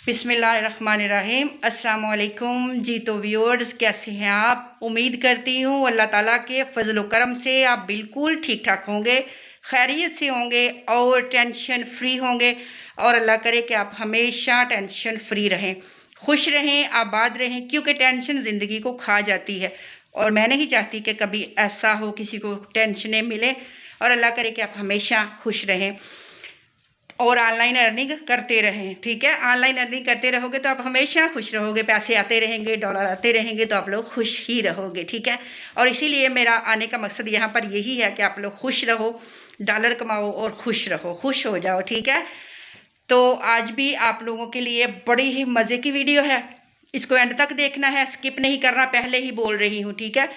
बिस्मिल्लाहिर्रहमानिर्रहीम। अस्सलाम वालेकुम जी। तो व्यूअर्स, कैसे हैं आप? उम्मीद करती हूँ अल्लाह ताला के फजल करम से आप बिल्कुल ठीक ठाक होंगे, खैरियत से होंगे और टेंशन फ्री होंगे। और अल्लाह करे कि आप हमेशा टेंशन फ्री रहें, खुश रहें, आबाद रहें, क्योंकि टेंशन ज़िंदगी को खा जाती है। और मैं नहीं चाहती कि कभी ऐसा हो किसी को टेंशनें मिले। और अल्लाह करे कि आप हमेशा खुश रहें और ऑनलाइन अर्निंग करते रहें। ठीक है, ऑनलाइन अर्निंग करते रहोगे तो आप हमेशा खुश रहोगे, पैसे आते रहेंगे, डॉलर आते रहेंगे, तो आप लोग खुश ही रहोगे। ठीक है, और इसीलिए मेरा आने का मकसद यहाँ पर यही है कि आप लोग खुश रहो, डॉलर कमाओ और खुश रहो, खुश हो जाओ। ठीक है, तो आज भी आप लोगों के लिए बड़ी ही मज़े की वीडियो है, इसको एंड तक देखना है, स्किप नहीं करना, पहले ही बोल रही हूँ। ठीक है,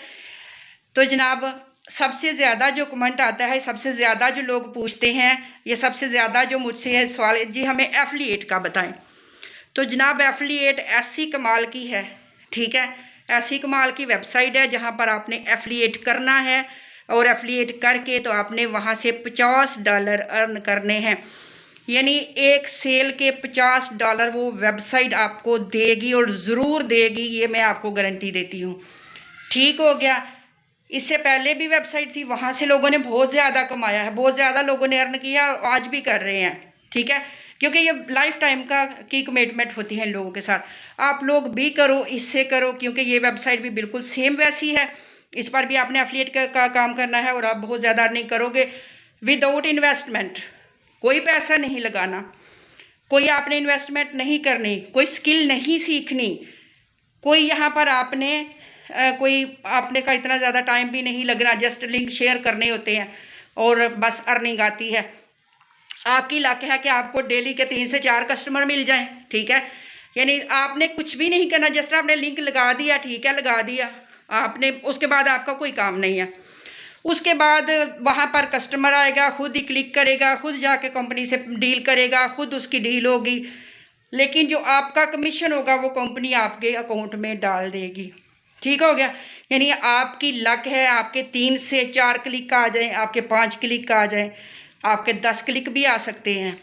तो जनाब, सबसे ज़्यादा जो कमेंट आता है, सबसे ज़्यादा जो लोग पूछते हैं, ये सबसे ज़्यादा जो मुझसे है सवाल, जी हमें एफिलिएट का बताएं। तो जनाब, एफिलिएट ऐसी कमाल की है, ठीक है, ऐसी कमाल की वेबसाइट है जहां पर आपने एफिलिएट करना है और एफिलिएट करके तो आपने वहां से $50 अर्न करने हैं। यानी एक सेल के $50 वो वेबसाइट आपको देगी और ज़रूर देगी, ये मैं आपको गारंटी देती हूँ। ठीक हो गया। इससे पहले भी वेबसाइट थी, वहाँ से लोगों ने बहुत ज़्यादा कमाया है, बहुत ज़्यादा लोगों ने अर्न किया और आज भी कर रहे हैं। ठीक है, क्योंकि ये लाइफ टाइम की कमिटमेंट होती है इन लोगों के साथ। आप लोग भी करो, इससे करो, क्योंकि ये वेबसाइट भी बिल्कुल सेम वैसी है। इस पर भी आपने एफिलिएट का काम करना है और आप बहुत ज़्यादा अर्निंग करोगे विदाउट इन्वेस्टमेंट। कोई पैसा नहीं लगाना, कोई आपने इन्वेस्टमेंट नहीं करनी, कोई स्किल नहीं सीखनी, कोई यहाँ पर आपने कोई आपने का इतना ज़्यादा टाइम भी नहीं लगना, जस्ट लिंक शेयर करने होते हैं और बस अर्निंग आती है। आपकी लक है कि आपको डेली के 3 से 4 कस्टमर मिल जाएं। ठीक है, यानी आपने कुछ भी नहीं करना, जस्ट आपने लिंक लगा दिया, ठीक है, लगा दिया आपने, उसके बाद आपका कोई काम नहीं है। उसके बाद वहाँ पर कस्टमर आएगा, खुद ही क्लिक करेगा, खुद जाके कंपनी से डील करेगा, खुद उसकी डील होगी, लेकिन जो आपका कमीशन होगा वो कंपनी आपके अकाउंट में डाल देगी। ठीक हो गया, यानी आपकी लक है, आपके 3 से 4 क्लिक आ जाएं, आपके 5 क्लिक आ जाएं, आपके 10 क्लिक भी आ सकते हैं।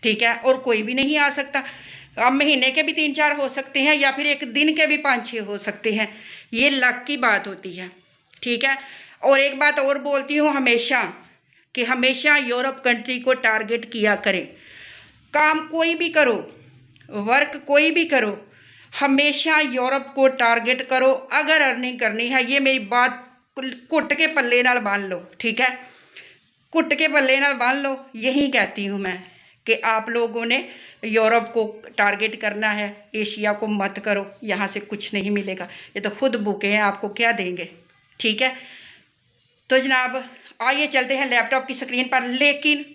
ठीक है, और कोई भी नहीं आ सकता। अब महीने के भी 3-4 हो सकते हैं या फिर एक दिन के भी 5-6 हो सकते हैं, ये लक की बात होती है। ठीक है, और एक बात और बोलती हूँ हमेशा कि हमेशा यूरोप कंट्री को टारगेट किया करें। काम कोई भी करो, वर्क कोई भी करो, हमेशा यूरोप को टारगेट करो अगर अर्निंग करनी है। ये मेरी बात घुट के पल्ले नाल बांध लो। ठीक है, घुट के पल्ले नाल बांध लो, यही कहती हूँ मैं कि आप लोगों ने यूरोप को टारगेट करना है, एशिया को मत करो, यहाँ से कुछ नहीं मिलेगा, ये तो खुद भूखे हैं, आपको क्या देंगे। ठीक है, तो जनाब आइए चलते हैं लैपटॉप की स्क्रीन पर। लेकिन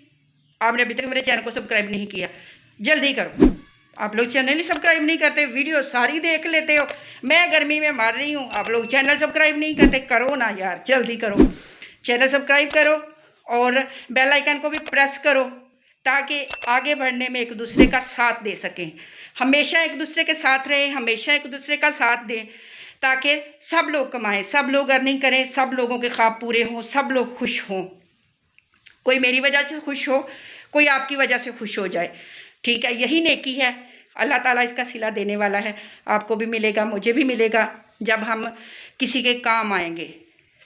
आपने अभी तक मेरे चैनल को सब्सक्राइब नहीं किया, जल्दी करो। आप लोग चैनल ही सब्सक्राइब नहीं करते, वीडियो सारी देख लेते हो, मैं गर्मी में मर रही हूँ, आप लोग चैनल सब्सक्राइब नहीं करते। करो ना यार, जल्दी करो, चैनल सब्सक्राइब करो और बेल आइकन को भी प्रेस करो, ताकि आगे बढ़ने में एक दूसरे का साथ दे सकें। हमेशा एक दूसरे के साथ रहें, हमेशा एक दूसरे का साथ दें, ताकि सब लोग कमाएं, सब लोग अर्निंग करें, सब लोगों के ख्वाब पूरे हों, सब लोग खुश हों। कोई मेरी वजह से खुश हो, कोई आपकी वजह से खुश हो जाए। ठीक है, यही नेकी है, अल्लाह ताला इसका सिला देने वाला है। आपको भी मिलेगा, मुझे भी मिलेगा, जब हम किसी के काम आएंगे।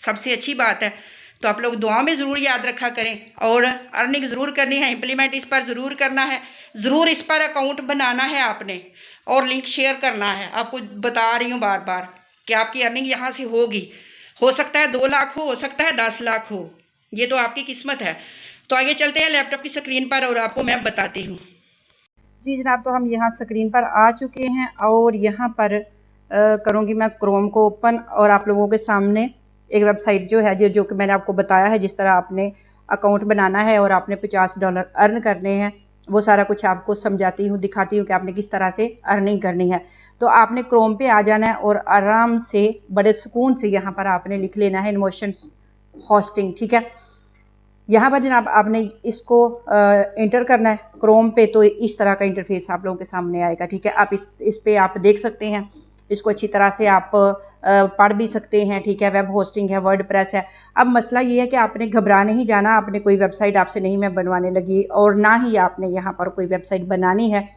सबसे अच्छी बात है, तो आप लोग दुआ में ज़रूर याद रखा करें और अर्निंग ज़रूर करनी है, इम्प्लीमेंट इस पर ज़रूर करना है, ज़रूर इस पर अकाउंट बनाना है आपने और लिंक शेयर करना है। आपको बता रही हूँ बार बार कि आपकी अर्निंग यहाँ से होगी। हो सकता है 2 लाख हो सकता है 10 लाख हो, ये तो आपकी किस्मत है। तो आगे चलते हैं लैपटॉप की स्क्रीन पर और आपको मैं बताती हूँ। जी जनाब, तो हम यहाँ स्क्रीन पर आ चुके हैं और यहाँ पर करूँगी मैं क्रोम को ओपन और आप लोगों के सामने एक वेबसाइट जो है जो कि मैंने आपको बताया है, जिस तरह आपने अकाउंट बनाना है और आपने $50 अर्न करने हैं, वो सारा कुछ आपको समझाती हूँ, दिखाती हूँ कि आपने किस तरह से अर्निंग करनी है। तो आपने क्रोम पे आ जाना है और आराम से बड़े सुकून से यहाँ पर आपने लिख लेना है इनमोशन होस्टिंग। ठीक है, यहाँ पर जनाब आपने इसको इंटर करना है क्रोम पे, तो इस तरह का इंटरफेस आप लोगों के सामने आएगा। ठीक है, आप इस पे आप देख सकते हैं, इसको अच्छी तरह से आप पढ़ भी सकते हैं। ठीक है, वेब होस्टिंग है, वर्डप्रेस है। अब मसला ये है कि आपने घबरा नहीं जाना, आपने कोई वेबसाइट आपसे नहीं मैं बनवाने लगी और ना ही आपने यहाँ पर कोई वेबसाइट बनानी है।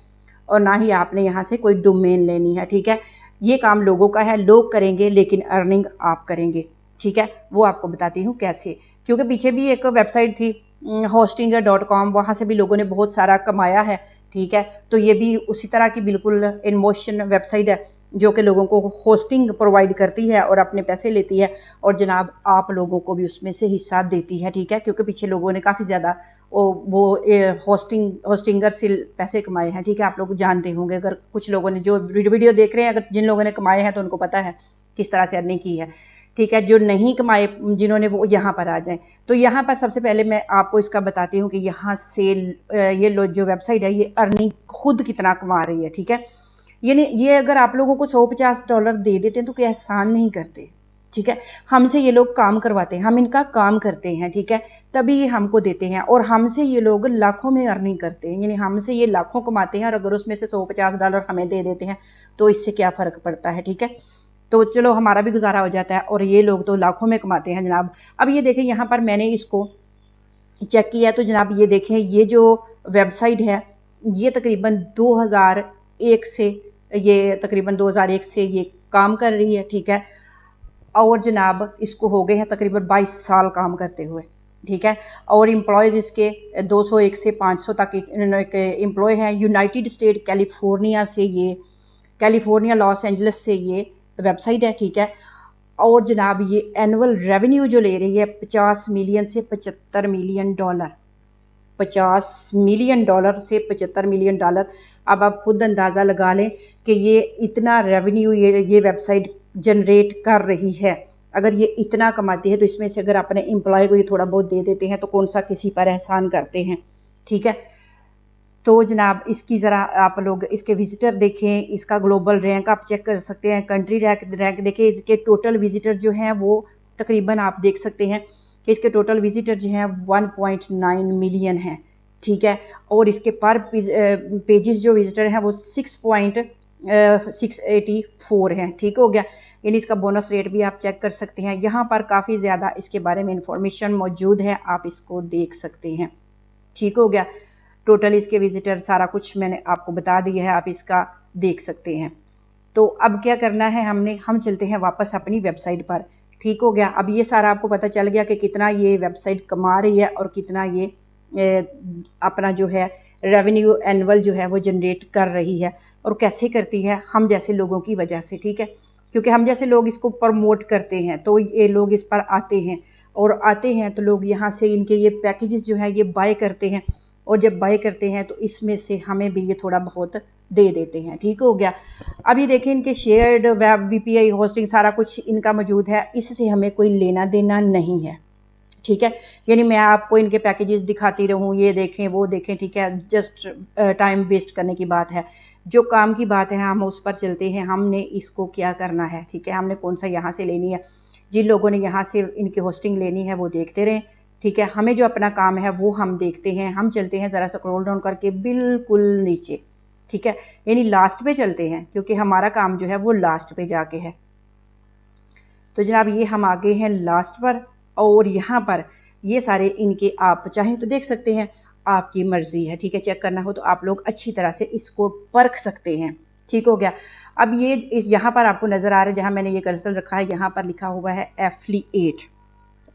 और ना ही आपने यहाँ से कोई डोमेन लेनी है, ठीक है। ये काम लोगों का है, लोग करेंगे लेकिन अर्निंग आप करेंगे, ठीक है। वो आपको बताती हूँ कैसे, क्योंकि पीछे भी एक वेबसाइट थी hostinger.com, वहाँ से भी लोगों ने बहुत सारा कमाया है, ठीक है। तो ये भी उसी तरह की बिल्कुल इनमोशन वेबसाइट है जो कि लोगों को होस्टिंग प्रोवाइड करती है और अपने पैसे लेती है, और जनाब आप लोगों को भी उसमें से हिस्सा देती है, ठीक है। क्योंकि पीछे लोगों ने काफ़ी ज़्यादा वो होस्टिंगर से पैसे कमाए हैं, ठीक है। आप लोग जानते होंगे, अगर कुछ लोगों ने जो वीडियो देख रहे हैं, अगर जिन लोगों ने कमाए हैं तो उनको पता है किस तरह से अर्निंग की है, ठीक है। जो नहीं कमाए जिन्होंने, वो यहाँ पर आ जाएं। तो यहाँ पर सबसे पहले मैं आपको इसका बताती हूँ कि यहाँ से ये जो वेबसाइट है ये अर्निंग खुद कितना कमा रही है, ठीक है। ये अगर आप लोगों को $150 दे देते हैं तो कोई एहसान नहीं करते, ठीक है। हमसे ये लोग काम करवाते हैं, हम इनका काम करते हैं, ठीक है, तभी ये हमको देते हैं, और हमसे ये लोग लाखों में अर्निंग करते हैं, यानी हमसे ये लाखों कमाते हैं, और अगर उसमें से $150 हमें दे देते हैं तो इससे क्या फ़र्क पड़ता है, ठीक है। तो चलो हमारा भी गुजारा हो जाता है, और ये लोग तो लाखों में कमाते हैं जनाब। अब ये देखें, यहाँ पर मैंने इसको चेक किया तो जनाब ये देखें, ये जो वेबसाइट है ये तकरीबन 2001 से ये काम कर रही है, ठीक है। और जनाब इसको हो गए हैं तकरीबन 22 साल काम करते हुए, ठीक है। और एम्प्लॉयज़ इसके 201 से 500 तक एम्प्लॉय हैं। United state California Los Angeles से ये वेबसाइट है, ठीक है। और जनाब ये एनुअल रेवेन्यू जो ले रही है 50 मिलियन से $75 मिलियन, $50 मिलियन से $75 मिलियन। अब आप खुद अंदाज़ा लगा लें कि ये इतना रेवेन्यू ये वेबसाइट जनरेट कर रही है। अगर ये इतना कमाती है तो इसमें से अगर अपने एम्प्लॉय को ये थोड़ा बहुत दे देते हैं तो कौन सा किसी पर एहसान करते हैं, ठीक है। तो जनाब इसकी ज़रा आप लोग इसके विजिटर देखें, इसका ग्लोबल रैंक आप चेक कर सकते हैं, कंट्री रैंक देखें, इसके टोटल विजिटर जो हैं वो तकरीबन आप देख सकते हैं कि इसके टोटल विजिटर जो हैं 1.9 मिलियन हैं, ठीक है। और इसके पर पेजेस जो विजिटर हैं वो 6.684 हैं, ठीक हो गया। यानी इसका बोनस रेट भी आप चेक कर सकते हैं। यहाँ पर काफ़ी ज़्यादा इसके बारे में इंफॉर्मेशन मौजूद है, आप इसको देख सकते हैं, ठीक हो गया। टोटल इसके विजिटर सारा कुछ मैंने आपको बता दिया है, आप इसका देख सकते हैं। तो अब क्या करना है, हम चलते हैं वापस अपनी वेबसाइट पर, ठीक हो गया। अब ये सारा आपको पता चल गया कि कितना ये वेबसाइट कमा रही है और कितना ये अपना जो है रेवेन्यू एनुअल जो है वो जनरेट कर रही है, और कैसे करती है, हम जैसे लोगों की वजह से, ठीक है। क्योंकि हम जैसे लोग इसको प्रमोट करते हैं तो ये लोग इस पर आते हैं तो लोग यहाँ से इनके ये पैकेजेस जो है ये बाय करते हैं, और जब बाय करते हैं तो इसमें से हमें भी ये थोड़ा बहुत दे देते हैं, ठीक हो गया। अब ये देखें, इनके शेयर्ड वेब VPI होस्टिंग सारा कुछ इनका मौजूद है, इससे हमें कोई लेना देना नहीं है, ठीक है। यानी मैं आपको इनके पैकेजेस दिखाती रहूं, ये देखें वो देखें, ठीक है, जस्ट टाइम वेस्ट करने की बात है। जो काम की बात है हम उस पर चलते हैं, हमने इसको क्या करना है, ठीक है। हमने कौन सा यहाँ से लेनी है, जिन लोगों ने यहाँ से इनकी होस्टिंग लेनी है वो देखते रहें, ठीक है। हमें जो अपना काम है वो हम देखते हैं। हम चलते हैं ज़रा स्क्रॉल डाउन करके बिल्कुल नीचे, ठीक है, यानी लास्ट पे चलते हैं, क्योंकि हमारा काम जो है वो लास्ट पे जाके है। तो जनाब ये हम आ गए हैं लास्ट पर, और यहाँ पर ये सारे इनके आप चाहें तो देख सकते हैं, आपकी मर्जी है, ठीक है। चेक करना हो तो आप लोग अच्छी तरह से इसको परख सकते हैं, ठीक हो गया। अब ये यहाँ पर आपको नज़र आ रहा है, जहाँ मैंने ये कर्सर रखा है यहाँ पर लिखा हुआ है एफिलिएट,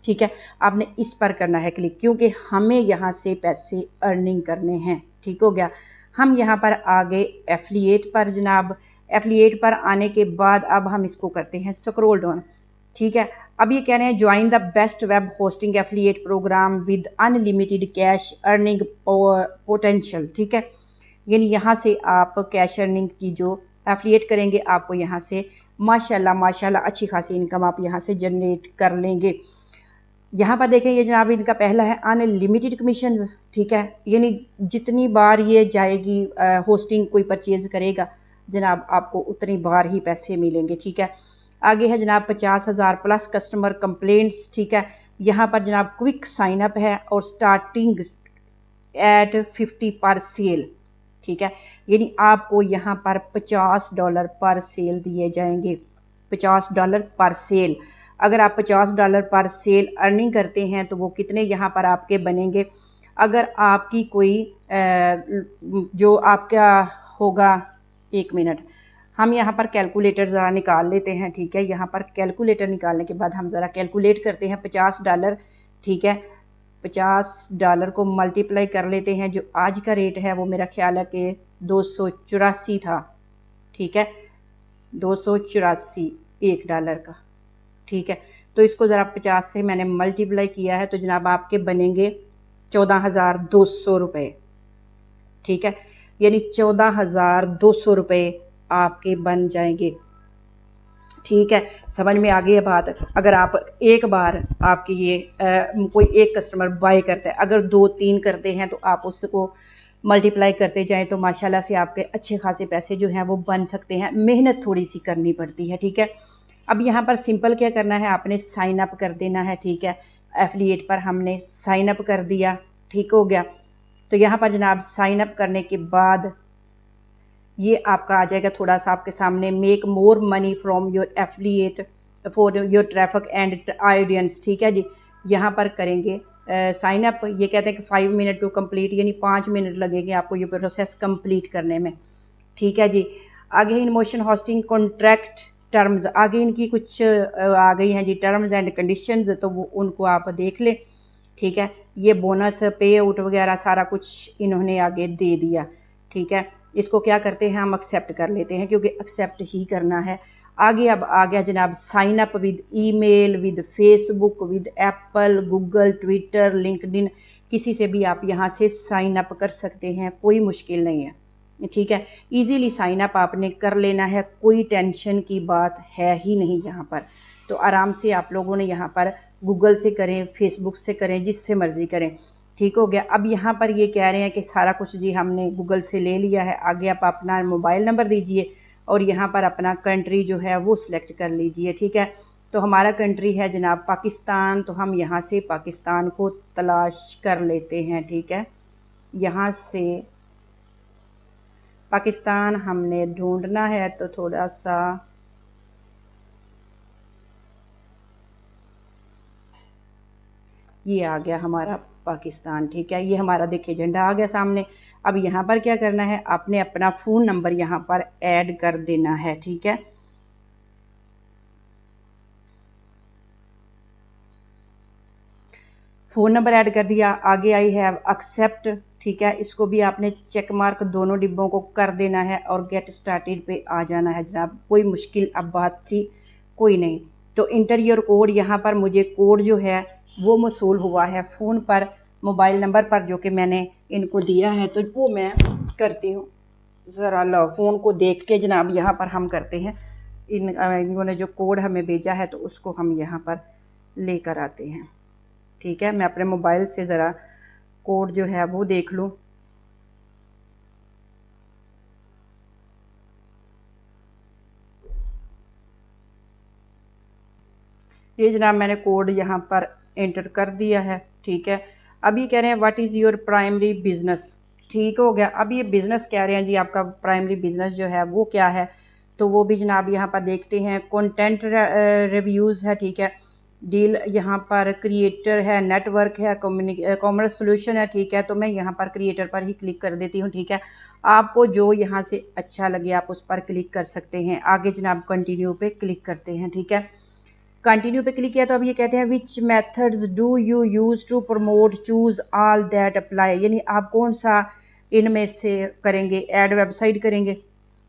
ठीक है। आपने इस पर करना है क्लिक, क्योंकि हमें यहाँ से पैसे अर्निंग करने हैं, ठीक हो गया। हम यहाँ पर आ गए एफिलिएट पर जनाब। एफिलिएट पर आने के बाद अब हम इसको करते हैं स्क्रॉल डाउन, ठीक है। अब ये कह रहे हैं join the best web hosting affiliate program with unlimited cash earning potential, ठीक है। यानी यहाँ से आप कैश अर्निंग की जो एफिलिएट करेंगे आपको यहाँ से माशाल्लाह अच्छी खासी इनकम आप यहाँ से जनरेट कर लेंगे। यहाँ पर देखें, ये जनाब इनका पहला है अनलिमिटेड कमीशन, ठीक है। यानी जितनी बार ये जाएगी होस्टिंग कोई परचेज करेगा जनाब आपको उतनी बार ही पैसे मिलेंगे, ठीक है। आगे है जनाब 50,000 प्लस कस्टमर कंप्लेंट्स, ठीक है। यहाँ पर जनाब क्विक साइन अप है और स्टार्टिंग एट 50 पर सेल, ठीक है। यानी आपको यहाँ पर $50 पर सेल दिए जाएंगे, $50 पर सेल। अगर आप $50 पर सेल अर्निंग करते हैं तो वो कितने यहाँ पर आपके बनेंगे। अगर आपकी कोई जो आपका होगा 1 मिनट। हम यहाँ पर कैलकुलेटर ज़रा निकाल लेते हैं, ठीक है। यहाँ पर कैलकुलेटर निकालने के बाद हम ज़रा कैलकुलेट करते हैं। $50, ठीक है, $50 को मल्टीप्लाई कर लेते हैं। जो आज का रेट है वो मेरा ख्याल है कि 284 था, ठीक है, 284 $1 का, ठीक है। तो इसको ज़रा 50 से मैंने मल्टीप्लाई किया है तो जनाब आपके बनेंगे 14,200 रुपये, ठीक है। यानी 14,200 रुपये आपके बन जाएंगे, ठीक है। समझ में आ गई है बात। अगर आप एक बार आपके ये कोई एक कस्टमर बाय करता है, अगर 2-3 करते हैं तो आप उसको मल्टीप्लाई करते जाएं तो माशाल्लाह से आपके अच्छे खासे पैसे जो हैं वो बन सकते हैं। मेहनत थोड़ी सी करनी पड़ती है, ठीक है। अब यहाँ पर सिंपल क्या करना है, आपने साइन अप कर देना है, ठीक है। एफिलिएट पर हमने साइन अप कर दिया, ठीक हो गया। तो यहाँ पर जनाब साइन अप करने के बाद ये आपका आ जाएगा थोड़ा सा आपके सामने, make more money from your affiliate for your traffic and audience, ठीक है जी। यहाँ पर करेंगे साइन अप। ये कहते हैं कि 5 मिनट टू कंप्लीट, यानी 5 मिनट लगेंगे आपको ये प्रोसेस कंप्लीट करने में, ठीक है जी। आगे in motion hosting contract terms, आगे इनकी कुछ आ गई हैं जी टर्म्स एंड कंडीशंस, तो वो उनको आप देख लें, ठीक है। ये बोनस पे आउट वगैरह सारा कुछ इन्होंने आगे दे दिया, ठीक है। इसको क्या करते हैं, हम एक्सेप्ट कर लेते हैं क्योंकि एक्सेप्ट ही करना है। आगे अब आ गया जनाब sign up with email, with Facebook, with Apple, Google, Twitter, LinkedIn, किसी से भी आप यहाँ से साइन अप कर सकते हैं, कोई मुश्किल नहीं है, ठीक है। इजीली साइन अप आपने कर लेना है, कोई टेंशन की बात है ही नहीं यहाँ पर। तो आराम से आप लोगों ने यहाँ पर गूगल से करें, फेसबुक से करें, जिससे मर्जी करें, ठीक हो गया। अब यहाँ पर ये कह रहे हैं कि सारा कुछ जी हमने गूगल से ले लिया है। आगे आप अपना मोबाइल नंबर दीजिए और यहाँ पर अपना कंट्री जो है वो सिलेक्ट कर लीजिए, ठीक है। तो हमारा कंट्री है जनाब पाकिस्तान, तो हम यहाँ से पाकिस्तान को तलाश कर लेते हैं, ठीक है। यहाँ से पाकिस्तान हमने ढूंढना है तो थोड़ा सा ये आ गया हमारा पाकिस्तान, ठीक है। ये हमारा देखिए झंडा आ गया सामने। अब यहाँ पर क्या करना है, आपने अपना फ़ोन नंबर यहाँ पर ऐड कर देना है, ठीक है। फ़ोन नंबर ऐड कर दिया। आगे आई है एक्सेप्ट, ठीक है। इसको भी आपने चेक मार्क दोनों डिब्बों को कर देना है और गेट स्टार्टेड पे आ जाना है जनाब। कोई मुश्किल अब बात थी कोई नहीं। तो इंटर योर कोड, यहाँ पर मुझे कोड जो है वो मौसूल हुआ है फ़ोन पर, मोबाइल नंबर पर जो कि मैंने इनको दिया है, तो वो मैं करती हूँ। ज़रा लो फ़ोन को देख के जनाब यहाँ पर हम करते हैं। इन्होंने जो कोड हमें भेजा है तो उसको हम यहाँ पर लेकर आते हैं, ठीक है। मैं अपने मोबाइल से ज़रा कोड जो है वो देख लूँ। ये जनाब मैंने कोड यहाँ पर एंटर कर दिया है, ठीक है। अब ये कह रहे हैं what is your primary business, ठीक हो गया। अब ये बिज़नेस कह रहे हैं जी आपका प्राइमरी बिजनेस जो है वो क्या है, तो वो भी जनाब यहाँ पर देखते हैं। कंटेंट रिव्यूज़ है, ठीक है। डील यहाँ पर क्रिएटर है, नेटवर्क है, कॉमर्स सोल्यूशन है, ठीक है। तो मैं यहाँ पर क्रिएटर पर ही क्लिक कर देती हूँ, ठीक है। आपको जो यहाँ से अच्छा लगे आप उस पर क्लिक कर सकते हैं। आगे जनाब कंटिन्यू पे क्लिक करते हैं, ठीक है। कंटिन्यू पे क्लिक किया तो अब ये कहते हैं which methods do you use to promote, choose all that apply, यानी आप कौन सा इनमें से करेंगे। ऐड वेबसाइट करेंगे,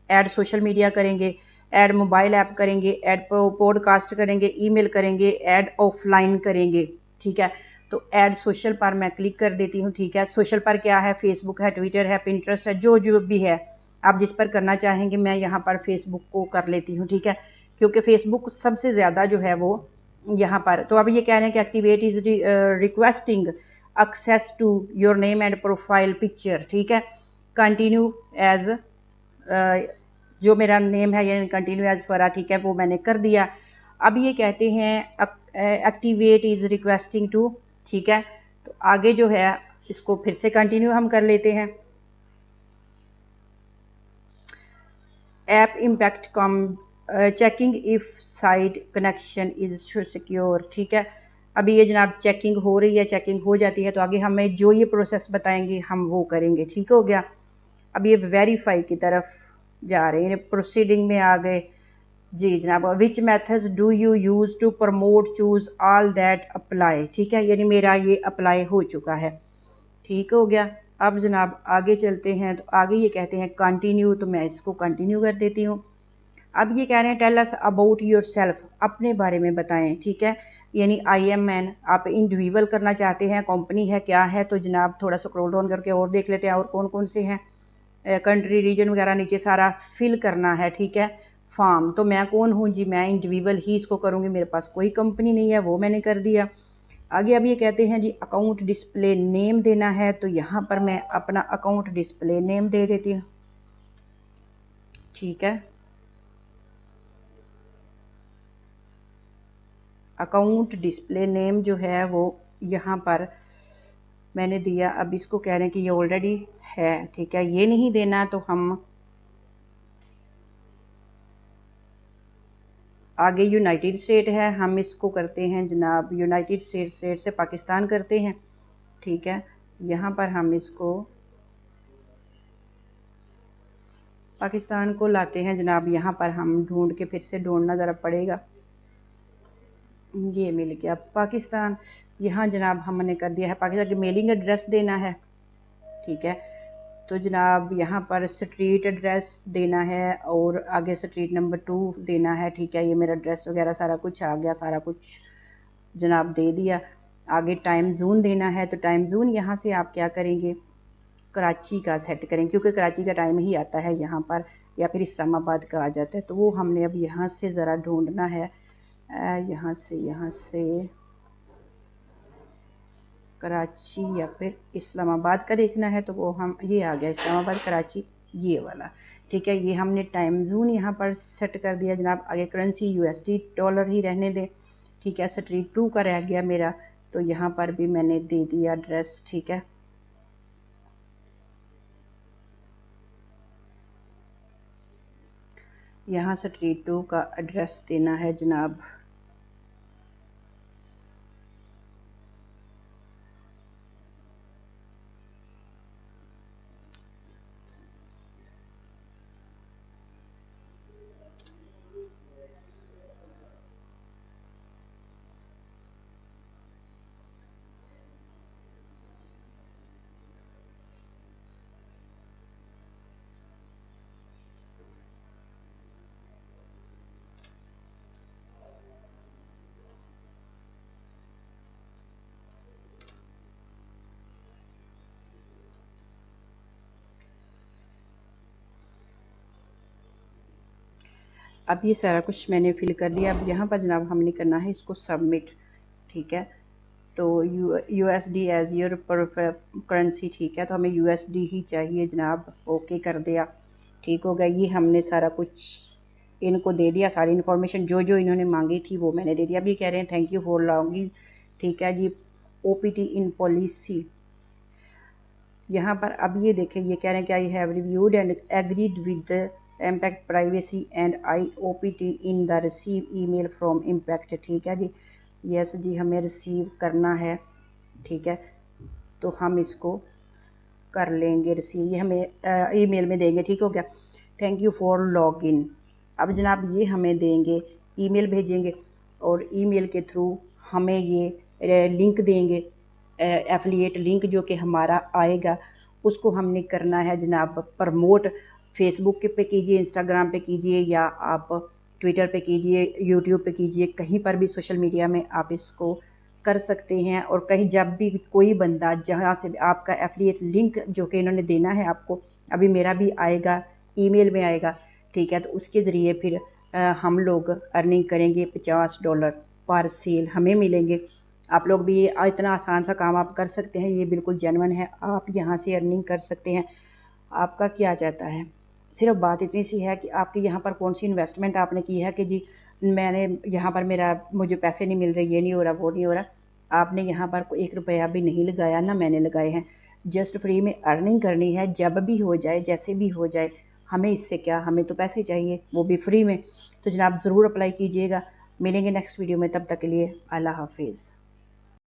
ऐड सोशल मीडिया करेंगे, ऐड मोबाइल ऐप करेंगे, ऐड पॉडकास्ट करेंगे, ईमेल करेंगे, ऐड ऑफलाइन करेंगे, ठीक है। तो ऐड सोशल पर मैं क्लिक कर देती हूँ, ठीक है। सोशल पर क्या है, फेसबुक है, ट्विटर है, पिंटरेस्ट है, जो जो भी है आप जिस पर करना चाहेंगे। मैं यहाँ पर फेसबुक को कर लेती हूँ, ठीक है, क्योंकि फेसबुक सबसे ज़्यादा जो है वो यहाँ पर। तो अब ये कह रहे हैं कि activate is requesting access to your name and profile picture, ठीक है। कंटिन्यू एज जो मेरा नेम है यानी कंटिन्यू एज फरा, ठीक है, वो मैंने कर दिया। अब ये कहते हैं एक्टिवेट इज़ रिक्वेस्टिंग टू, ठीक है। तो आगे जो है इसको फिर से कंटिन्यू हम कर लेते हैं। App impact come checking if site connection is secure, ठीक है। अभी ये जनाब चेकिंग हो रही है, चेकिंग हो जाती है तो आगे हमें जो ये प्रोसेस बताएंगे हम वो करेंगे, ठीक हो गया। अब ये वेरीफाई की तरफ जा रहे हैं, प्रोसीडिंग में आ गए। जी जनाब, which methods do you use to promote choose all that apply. ठीक है, यानी मेरा ये अप्लाई हो चुका है, ठीक हो गया। अब जनाब आगे चलते हैं, तो आगे ये कहते हैं कंटिन्यू, तो मैं इसको कंटिन्यू कर देती हूँ। अब ये कह रहे हैं tell us about yourself, अपने बारे में बताएं। ठीक है, यानी आई एम मैन, आप इंडिविजुअल करना चाहते हैं, कंपनी है, क्या है, तो जनाब थोड़ा स्क्रॉल डाउन करके और देख लेते हैं और कौन कौन से हैं। कंट्री, रीजन वगैरह नीचे सारा फिल करना है। ठीक है, फार्म, तो मैं कौन हूँ जी, मैं इंडिविजुअल ही इसको करूँगी, मेरे पास कोई कंपनी नहीं है, वो मैंने कर दिया। आगे अब ये कहते हैं जी अकाउंट डिस्प्ले नेम देना है, तो यहाँ पर मैं अपना अकाउंट डिस्प्ले नेम दे देती हूँ। ठीक है, अकाउंट डिस्प्ले नेम जो है वो यहाँ पर मैंने दिया। अब इसको कह रहे हैं कि ये ऑलरेडी है। ठीक है, ये नहीं देना, तो हम आगे यूनाइटेड स्टेट है, हम इसको करते हैं जनाब यूनाइटेड स्टेट से पाकिस्तान करते हैं। ठीक है, यहाँ पर हम इसको पाकिस्तान को लाते हैं जनाब। यहाँ पर हम ढूंढ के फिर से ढूंढना ज़रा पड़ेगा। ये मिल गया पाकिस्तान। यहाँ जनाब हमने कर दिया है पाकिस्तान की मेलिंग एड्रेस देना है। ठीक है, तो जनाब यहाँ पर स्ट्रीट एड्रेस देना है और आगे स्ट्रीट नंबर 2 देना है। ठीक है, ये मेरा एड्रेस वगैरह सारा कुछ आ गया, सारा कुछ जनाब दे दिया। आगे टाइम जोन देना है, तो टाइम जोन यहाँ से आप क्या करेंगे, कराची का सेट करें, क्योंकि कराची का टाइम ही आता है यहाँ पर, या फिर इस्लामाबाद का आ जाता है। तो वो हमने अब यहाँ से ज़रा ढूंढना है, यहाँ से कराची या फिर इस्लामाबाद का देखना है, तो वो हम ये आ गया इस्लामाबाद कराची, ये वाला। ठीक है, ये हमने टाइम जोन यहाँ पर सेट कर दिया जनाब। आगे करेंसी USD डॉलर ही रहने दें। ठीक है, स्ट्रीट 2 का रह गया मेरा, तो यहाँ पर भी मैंने दे दिया एड्रेस। ठीक है, यहाँ स्ट्रीट 2 का एड्रेस देना है जनाब। अब ये सारा कुछ मैंने फिल कर दिया। अब यहाँ पर जनाब हमने करना है इसको सबमिट। ठीक है, तो USD एज योर करेंसी। ठीक है, तो हमें USD ही चाहिए जनाब। ओके कर दिया, ठीक हो गया। ये हमने सारा कुछ इनको दे दिया, सारी इन्फॉर्मेशन जो जो इन्होंने मांगी थी वो मैंने दे दिया। अब ये कह रहे हैं थैंक यू फॉर लॉगिंग। ठीक है जी, OPT इन पॉलिसी। यहाँ पर अब ये देखें, ये कह रहे हैं कि I have reviewed and agreed with the impact privacy and I OPT in the receive email from impact. ठीक है जी, यस जी, हमें रिसीव करना है। ठीक है, तो हम इसको कर लेंगे रिसीव, ये हमें ईमेल में देंगे। ठीक हो गया, थैंक यू फॉर लॉगिन। अब जनाब ये हमें देंगे, ईमेल भेजेंगे और ईमेल के थ्रू हमें ये लिंक देंगे, एफिलिएट लिंक जो कि हमारा आएगा, उसको हमने करना है जनाब प्रमोट। फेसबुक पे कीजिए, इंस्टाग्राम पे कीजिए, या आप ट्विटर पे कीजिए, यूट्यूब पे कीजिए, कहीं पर भी सोशल मीडिया में आप इसको कर सकते हैं। और कहीं जब भी कोई बंदा जहाँ से भी आपका एफिलिएट लिंक जो कि इन्होंने देना है आपको, अभी मेरा भी आएगा, ईमेल में आएगा। ठीक है, तो उसके ज़रिए फिर हम लोग अर्निंग करेंगे। $50 पर सेल हमें मिलेंगे। आप लोग भी इतना आसान सा काम आप कर सकते हैं, ये बिल्कुल जेन्युइन है, आप यहाँ से अर्निंग कर सकते हैं। आपका क्या जाता है, सिर्फ बात इतनी सी है कि आपकी यहाँ पर कौन सी इन्वेस्टमेंट आपने की है कि जी मैंने यहाँ पर मुझे पैसे नहीं मिल रहे, ये नहीं हो रहा, वो नहीं हो रहा। आपने यहाँ पर कोई 1 रुपया भी नहीं लगाया, ना मैंने लगाए हैं। जस्ट फ्री में अर्निंग करनी है, जब भी हो जाए, जैसे भी हो जाए, हमें इससे क्या, हमें तो पैसे चाहिए, वो भी फ्री में। तो जनाब ज़रूर अप्लाई कीजिएगा। मिलेंगे नेक्स्ट वीडियो में, तब तक के लिए अल्लाह हाफिज़।